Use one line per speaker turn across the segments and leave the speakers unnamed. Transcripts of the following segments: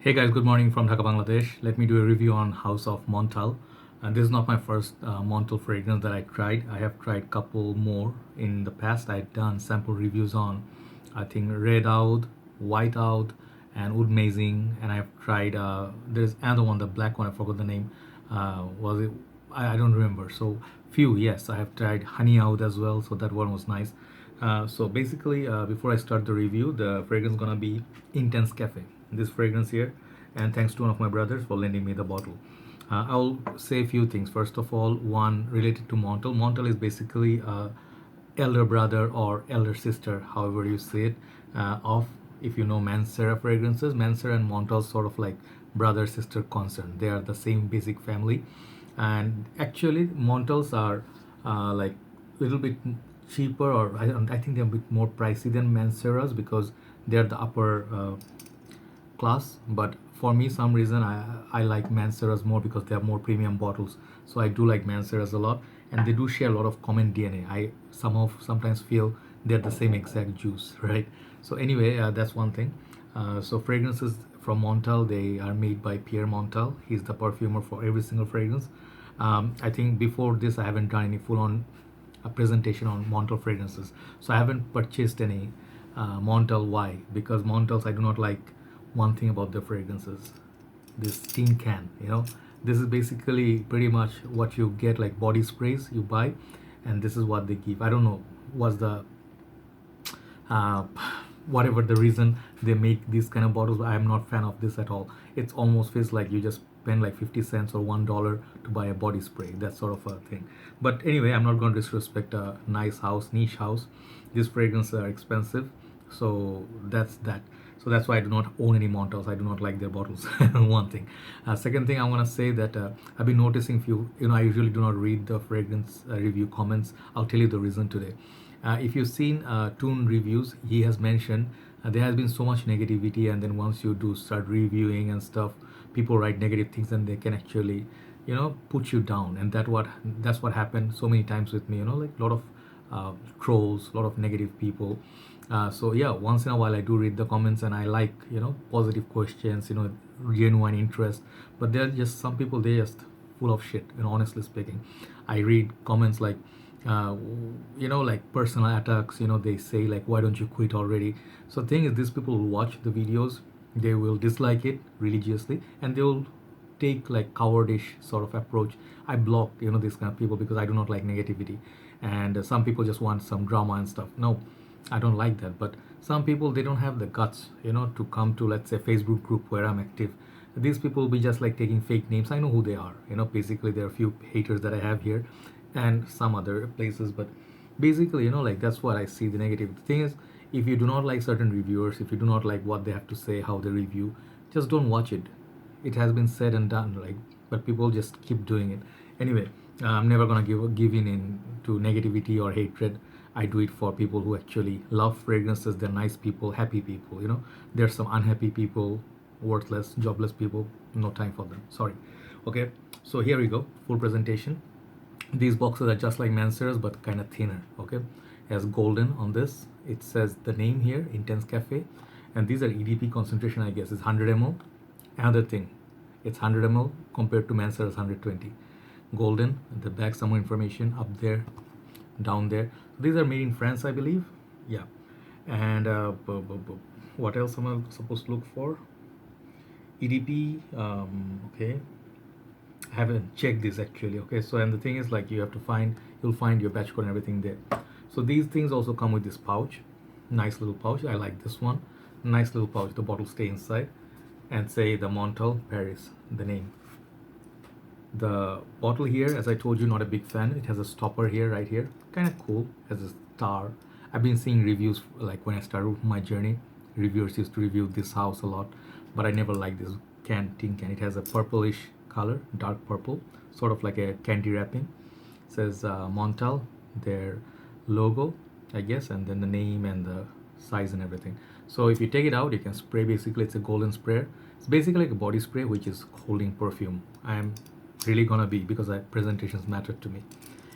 Hey guys, good morning from Dhaka, Bangladesh. Let me do a review on House of Montale. And this is not my first Montale fragrance that I tried. I have tried couple more in the past. I've done sample reviews on, I think, Red Oud, White Oud, and Wood Mazing. And I've tried, there's another one, the black one, I forgot the name. Was it? I don't remember. So few, yes. I have tried Honey Oud as well. So that one was nice. So basically, before I start the review, the fragrance gonna be Intense Cafe. This fragrance here, and thanks to one of my brothers for lending me the bottle. I'll say a few things. First of all, one related to Montale. Montale is basically elder brother or elder sister, however you say it, of, if you know Mancera fragrances. Mancera and Montale sort of like brother sister concern. They are the same basic family, and actually Montales are like a little bit cheaper, or I think they're a bit more pricey than Manceras because they're the upper class. But for me, some reason I like Manceras more because they have more premium bottles. So I do like Manceras a lot, and they do share a lot of common DNA. I somehow sometimes feel they're the same exact juice, right? So anyway, that's one thing. So fragrances from Montale, they are made by Pierre Montale. He's the perfumer for every single fragrance. I think before this, I haven't done any full-on presentation on Montale fragrances. So I haven't purchased any Montale. Why? Because Montales, I do not like one thing about the fragrances, this tin can. This is basically pretty much what you get, like body sprays you buy, and this is what they give. I don't know what's the uh, whatever the reason they make these kind of bottles. I am not fan of this at all. It almost feels like you just spend like 50 cents or $1 to buy a body spray, that sort of a thing. But anyway, I'm not going to disrespect a nice house, niche house. These fragrances are expensive, so that's that. So that's why I do not own any Montales. I do not like their bottles. One thing. Second thing, I want to say that I've been noticing few. I usually do not read the fragrance review comments. I'll tell you the reason today. If you've seen Toon reviews, he has mentioned there has been so much negativity, and then once you do start reviewing and stuff, people write negative things, and they can actually, put you down. And that's what happened so many times with me. Like a lot of trolls, a lot of negative people. So yeah, once in a while I do read the comments, and I like positive questions, genuine interest. But there are just some people, they just full of shit. Honestly speaking, I read comments like like personal attacks. They say like, why don't you quit already? So the thing is, these people will watch the videos, they will dislike it religiously, and they will take like cowardish sort of approach. I block these kind of people because I do not like negativity. And some people just want some drama and stuff. No, I don't like that. But some people, they don't have the guts to come to, let's say, Facebook group where I'm active. These people will be just like taking fake names. I know who they are. Basically there are a few haters that I have here and some other places. But basically, like, that's what I see the negative. The thing is, if you do not like certain reviewers, if you do not like what they have to say, how they review, just don't watch it. It has been said and done, right? But people just keep doing it. Anyway, I'm never gonna give in to negativity or hatred. I do it for people who actually love fragrances. They're nice people, happy people. There's some unhappy people, worthless, jobless people. No time for them. Sorry. Okay. So here we go. Full presentation. These boxes are just like Manceras, but kind of thinner. Okay. It has golden on this. It says the name here, Intense Cafe, and these are EDP concentration. I guess it's 100 ml. Another thing, it's 100 ml compared to Mancera's 120. Golden. The back, some more information up there, down there. These are made in France, I believe. Yeah. And what else am I supposed to look for? EDP. Okay. I haven't checked this actually. Okay. So, and the thing is, like, you'll find your batch code and everything there. So these things also come with this pouch. Nice little pouch. I like this one. Nice little pouch. The bottle stay inside, and say the Montale Paris, the name. The bottle here, as I told you, not a big fan. It has a stopper here, right here, kind of cool, has a star. I've been seeing reviews, like when I started my journey, reviewers used to review this house a lot, but I never liked this tin can. It has a purplish color, dark purple, sort of like a candy wrapping. It says Montale, their logo, I guess, and then the name and the size and everything. So if you take it out, you can spray. Basically, it's a golden sprayer. It's basically like a body spray which is holding perfume. I'm really gonna be, because presentations matter to me.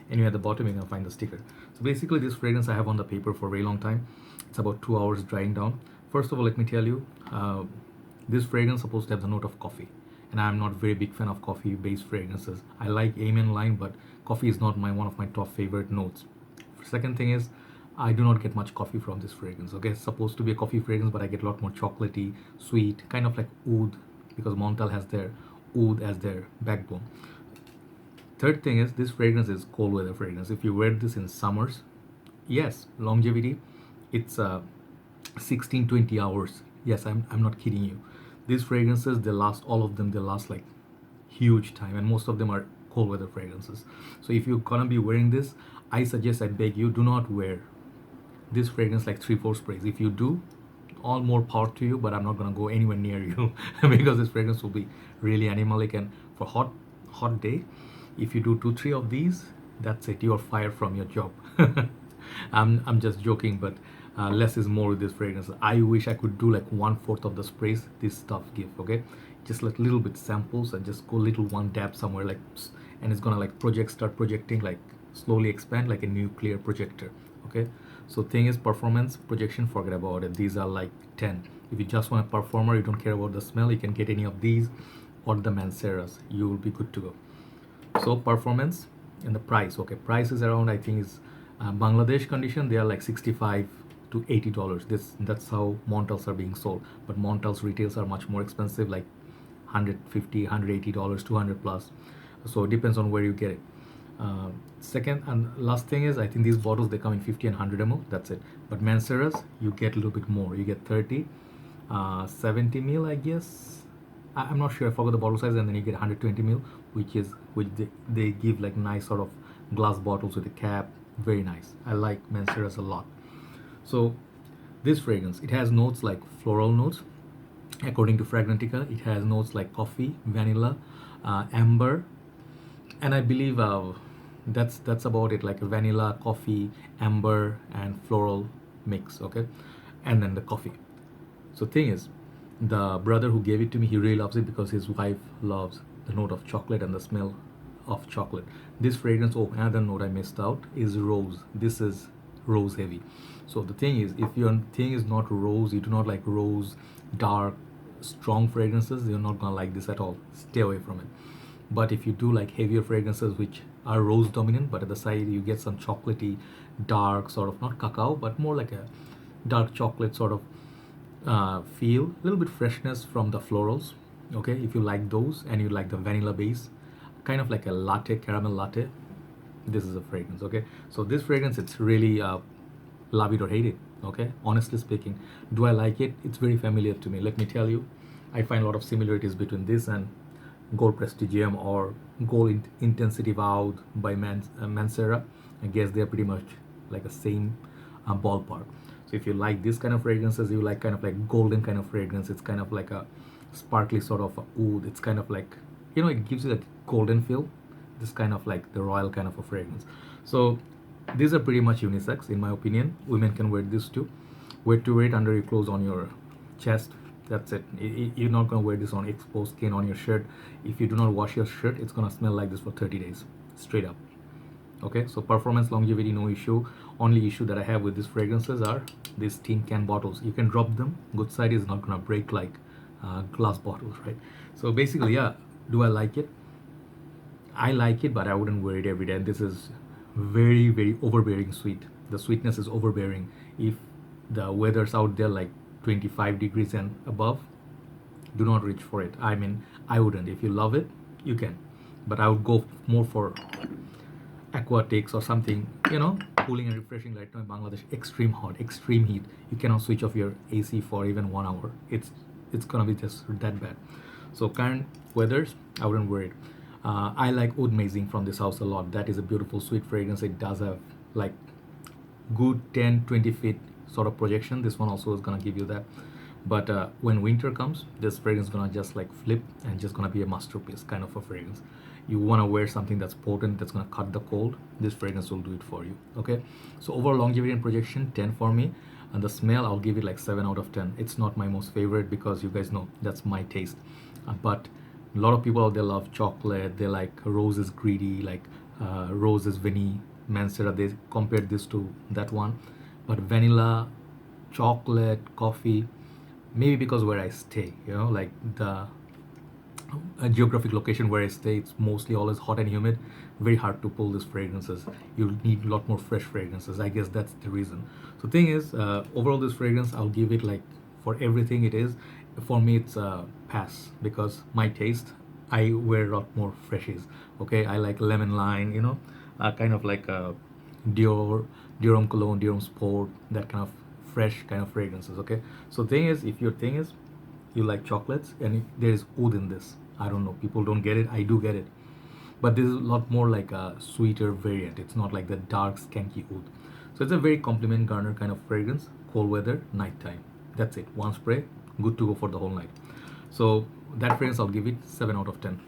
Anyway, at the bottom you're gonna find the sticker. So basically, this fragrance I have on the paper for a very long time. It's about 2 hours drying down. First of all, let me tell you, This fragrance is supposed to have the note of coffee, and I'm not very big fan of coffee based fragrances. I like Amin line, but coffee is not one of my top favorite notes. Second thing is, I do not get much coffee from this fragrance. Okay, it's supposed to be a coffee fragrance, but I get a lot more chocolatey, sweet, kind of like oud, because Montale has their oud as their backbone. Third thing is, this fragrance is cold weather fragrance. If you wear this in summers, yes, longevity, it's 16-20 hours. Yes, I'm not kidding you. These fragrances, they last, all of them, they last like huge time, and most of them are cold weather fragrances. So if you're gonna be wearing this, I suggest, I beg you, do not wear this fragrance like 3-4 sprays. If you do, all more power to you, but I'm not gonna go anywhere near you because this fragrance will be really animalic, and for hot day, if you do 2-3 of these, that's it, you're fired from your job. I'm just joking, but less is more with this fragrance. I wish I could do like 1/4 of the sprays this stuff give. Okay, just like little bit samples and just go little one dab somewhere, like, and it's gonna like start projecting, like slowly expand like a nuclear projector. Okay, so thing is, performance, projection, forget about it. These are like 10. If you just want a performer, you don't care about the smell, you can get any of these or the Manceras, you will be good to go. So performance and the price. Okay, price is around, I think is Bangladesh condition, they are like 65 to $80. That's how Montales are being sold, but Montales retails are much more expensive, like $150, $180, 200 plus. So it depends on where you get it. Second and last thing is, I think these bottles, they come in 50 and 100 ml, that's it. But Manceras, you get a little bit more, you get 30, 70 ml, I guess. I'm not sure, I forgot the bottle size. And then you get 120 ml, which they give like nice sort of glass bottles with a cap, very nice. I like Manceras a lot. So this fragrance, it has notes like floral notes. According to Fragrantica, it has notes like coffee, vanilla, amber, and I believe that's about it, like vanilla, coffee, amber, and floral mix. Okay, and then the coffee. So thing is, the brother who gave it to me, he really loves it because his wife loves the note of chocolate and the smell of chocolate. This fragrance, oh, another note I missed out is rose. This is rose heavy. So the thing is, if your thing is not rose, you do not like rose, dark, strong fragrances, you're not gonna like this at all. Stay away from it. But if you do like heavier fragrances which are rose dominant, but at the side you get some chocolatey, dark sort of, not cacao, but more like a dark chocolate sort of feel, a little bit freshness from the florals. Okay, if you like those and you like the vanilla base, kind of like a latte, caramel latte, this is a fragrance. Okay, so this fragrance, it's really love it or hate it. Okay, honestly speaking, do I like it? It's very familiar to me. Let me tell you, I find a lot of similarities between this and Gold Prestigium or Gold Intensive Aoud by Mancera. I guess they're pretty much like a same ballpark. So if you like this kind of fragrances, you like kind of like golden kind of fragrance, it's kind of like a sparkly sort of oud. It's kind of like, you know, it gives you that golden feel. This kind of like the royal kind of a fragrance. So these are pretty much unisex in my opinion. Women can wear this too. Wear to wear it under your clothes, on your chest. That's it. You're not gonna wear this on exposed skin, on your shirt. If you do not wash your shirt, it's gonna smell like this for 30 days straight up. Okay, so performance, longevity, no issue. Only issue that I have with these fragrances are these tin can bottles. You can drop them, good side is not gonna break like glass bottles, right? So basically, yeah, do I like it? I like it, but I wouldn't wear it every day. And this is very, very overbearing sweet. The sweetness is overbearing. If the weather's out there like 25 degrees and above, do not reach for it. I mean, I wouldn't. If you love it, you can, but I would go more for aquatics or something, you know, cooling and refreshing. Right now in Bangladesh, extreme hot, extreme heat, you cannot switch off your AC for even 1 hour. It's gonna be just that bad. So current weathers, I wouldn't wear it. I like Oud Mazing from this house a lot. That is a beautiful sweet fragrance. It does have like good 10-20 feet sort of projection. This one also is gonna give you that. But when winter comes, this fragrance is gonna just like flip and just gonna be a masterpiece kind of a fragrance. You wanna wear something that's potent, that's gonna cut the cold, this fragrance will do it for you. Okay, so overall longevity and projection, 10 for me. And the smell, I'll give it like 7 out of 10. It's not my most favorite because you guys know that's my taste. But a lot of people out there love chocolate. They like roses greedy, like roses vanille, Mancera. They compared this to that one. But vanilla, chocolate, coffee, maybe because where I stay, like the geographic location where I stay, it's mostly always hot and humid. Very hard to pull these fragrances. You need a lot more fresh fragrances. I guess that's the reason. So thing is, overall this fragrance, I'll give it like for everything it is. For me, it's a pass because my taste, I wear a lot more freshies. Okay, I like lemon lime, kind of like Dior, Dior cologne, Dior Sport, that kind of fresh kind of fragrances. Okay, so thing is, if your thing is you like chocolates and there is oud in this, I don't know, people don't get it, I do get it, but this is a lot more like a sweeter variant. It's not like the dark skanky oud. So it's a very compliment garner kind of fragrance, cold weather, nighttime. That's it, one spray, good to go for the whole night. So that fragrance, I'll give it 7 out of 10.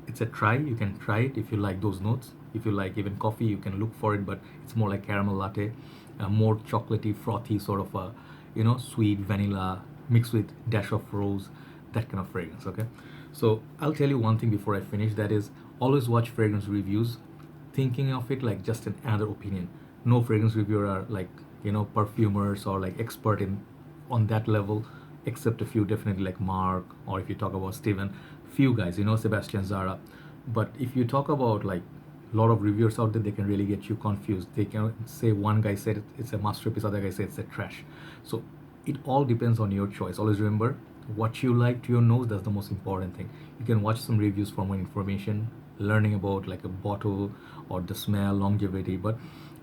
It's a try, you can try it if you like those notes. If you like even coffee, you can look for it, but it's more like caramel latte, more chocolatey, frothy, sort of a sweet vanilla mixed with dash of rose, that kind of fragrance. Okay, so I'll tell you one thing before I finish, that is, always watch fragrance reviews thinking of it like just another opinion. No fragrance reviewer are like perfumers or like expert in on that level, except a few, definitely like Mark, or if you talk about Steven, few guys, Sebastian Zara. But if you talk about like a lot of reviewers out there, they can really get you confused. They can say one guy said it's a masterpiece, other guy said it's a trash. So it all depends on your choice. Always remember what you like to your nose. That's the most important thing. You can watch some reviews for more information, learning about like a bottle or the smell, longevity. But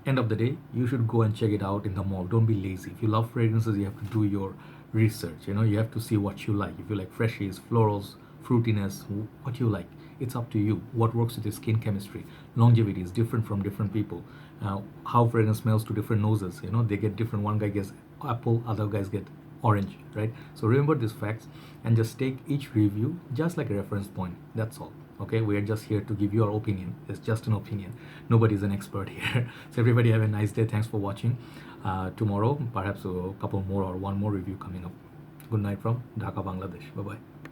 end of the day, you should go and check it out in the mall. Don't be lazy. If you love fragrances, you have to do your research. You have to see what you like. If you like freshies, florals, fruitiness, what you like, it's up to you. What works with your skin chemistry. Longevity is different from different people. How fragrance smells to different noses, they get different. One guy gets apple, other guys get orange, right? So remember these facts and just take each review just like a reference point. That's all. Okay, we are just here to give you our opinion. It's just an opinion. Nobody's an expert here. So everybody have a nice day. Thanks for watching. Tomorrow perhaps a couple more or one more review coming up. Good night from Dhaka, Bangladesh. Bye bye.